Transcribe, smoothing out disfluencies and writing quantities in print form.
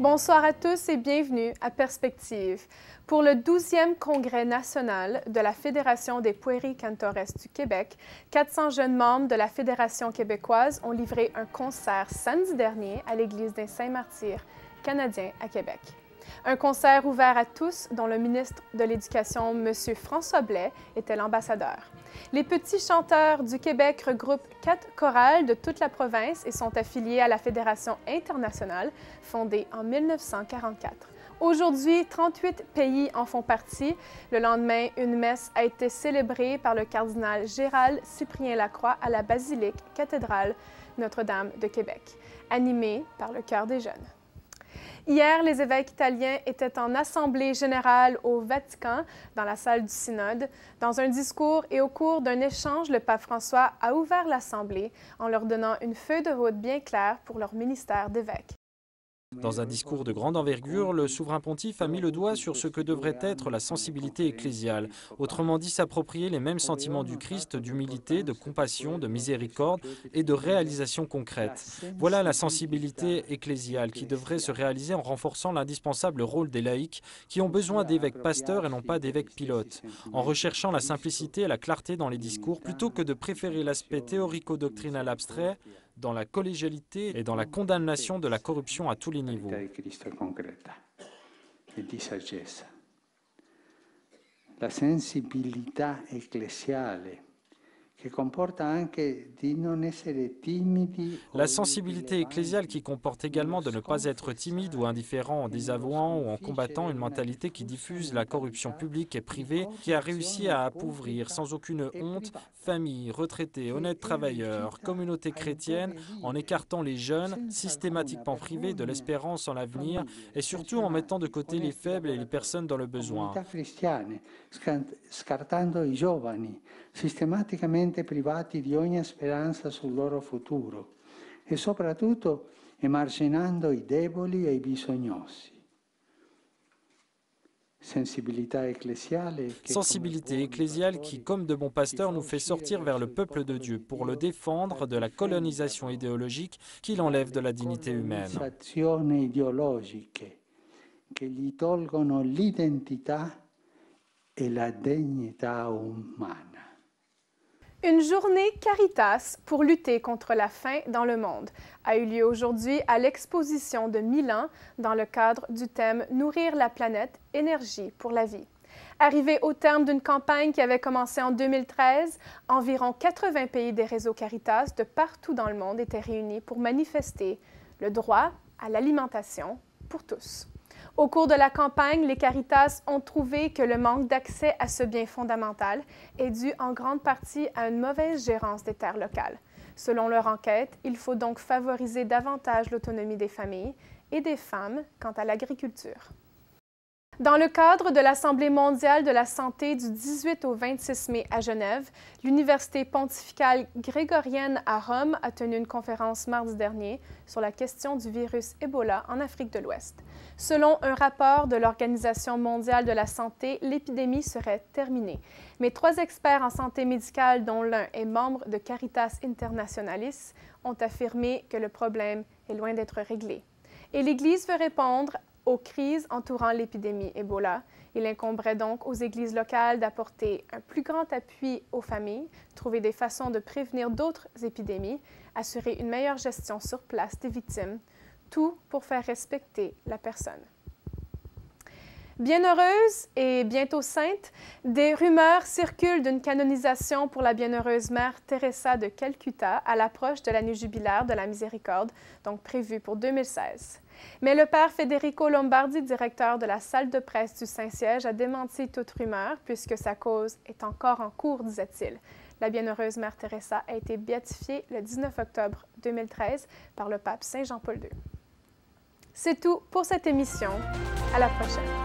Bonsoir à tous et bienvenue à Perspective. Pour le 12e Congrès national de la Fédération des pueri-cantores du Québec, 400 jeunes membres de la Fédération québécoise ont livré un concert samedi dernier à l'église des Saints-Martyrs canadiens à Québec. Un concert ouvert à tous dont le ministre de l'Éducation, M. François Blais, était l'ambassadeur. Les Petits chanteurs du Québec regroupent 4 chorales de toute la province et sont affiliés à la Fédération internationale, fondée en 1944. Aujourd'hui, 38 pays en font partie. Le lendemain, une messe a été célébrée par le cardinal Gérald Cyprien Lacroix à la basilique cathédrale Notre-Dame de Québec, animée par le Chœur des jeunes. Hier, les évêques italiens étaient en assemblée générale au Vatican, dans la salle du synode. Dans un discours et au cours d'un échange, le pape François a ouvert l'assemblée en leur donnant une feuille de route bien claire pour leur ministère d'évêque. Dans un discours de grande envergure, le souverain pontife a mis le doigt sur ce que devrait être la sensibilité ecclésiale, autrement dit s'approprier les mêmes sentiments du Christ d'humilité, de compassion, de miséricorde et de réalisation concrète. Voilà la sensibilité ecclésiale qui devrait se réaliser en renforçant l'indispensable rôle des laïcs qui ont besoin d'évêques pasteurs et non pas d'évêques pilotes, en recherchant la simplicité et la clarté dans les discours plutôt que de préférer l'aspect théorico-doctrinal abstrait dans la collégialité et dans la condamnation de la corruption à tous les niveaux. La sensibilità ecclesiale La sensibilité ecclésiale qui comporte également de ne pas être timide ou indifférent en désavouant ou en combattant une mentalité qui diffuse la corruption publique et privée, qui a réussi à appauvrir sans aucune honte familles, retraités, honnêtes travailleurs, communautés chrétiennes, en écartant les jeunes, systématiquement privés de l'espérance en l'avenir et surtout en mettant de côté les faibles et les personnes dans le besoin. Scartando i giovani, sistematicamente privati di ogni speranza sul loro futuro e soprattutto emarginando i deboli e i bisognosi. Sensibilité ecclésiale qui, comme de bons pasteurs, nous fait sortir vers le peuple de Dieu pour le défendre de la colonisation idéologique qui l'enlève de la dignité humaine. Che gli tolgono l'identità et la dignité humaine. Une journée Caritas pour lutter contre la faim dans le monde a eu lieu aujourd'hui à l'exposition de Milan dans le cadre du thème « Nourrir la planète, énergie pour la vie ». Arrivé au terme d'une campagne qui avait commencé en 2013, environ 80 pays des réseaux Caritas de partout dans le monde étaient réunis pour manifester le droit à l'alimentation pour tous. Au cours de la campagne, les Caritas ont trouvé que le manque d'accès à ce bien fondamental est dû en grande partie à une mauvaise gérance des terres locales. Selon leur enquête, il faut donc favoriser davantage l'autonomie des familles et des femmes quant à l'agriculture. Dans le cadre de l'Assemblée mondiale de la santé du 18 au 26 mai à Genève, l'Université pontificale grégorienne à Rome a tenu une conférence mardi dernier sur la question du virus Ebola en Afrique de l'Ouest. Selon un rapport de l'Organisation mondiale de la santé, l'épidémie serait terminée. Mais 3 experts en santé médicale, dont l'un est membre de Caritas Internationalis, ont affirmé que le problème est loin d'être réglé. Et l'Église veut répondre aux crises entourant l'épidémie Ebola. Il incomberait donc aux églises locales d'apporter un plus grand appui aux familles, trouver des façons de prévenir d'autres épidémies, assurer une meilleure gestion sur place des victimes, tout pour faire respecter la personne. Bienheureuse et bientôt sainte, des rumeurs circulent d'une canonisation pour la bienheureuse mère Teresa de Calcutta à l'approche de l'année jubilaire de la Miséricorde, donc prévue pour 2016. Mais le père Federico Lombardi, directeur de la salle de presse du Saint-Siège, a démenti toute rumeur puisque sa cause est encore en cours, disait-il. La bienheureuse mère Teresa a été béatifiée le 19 octobre 2013 par le pape Saint Jean-Paul II. C'est tout pour cette émission. À la prochaine.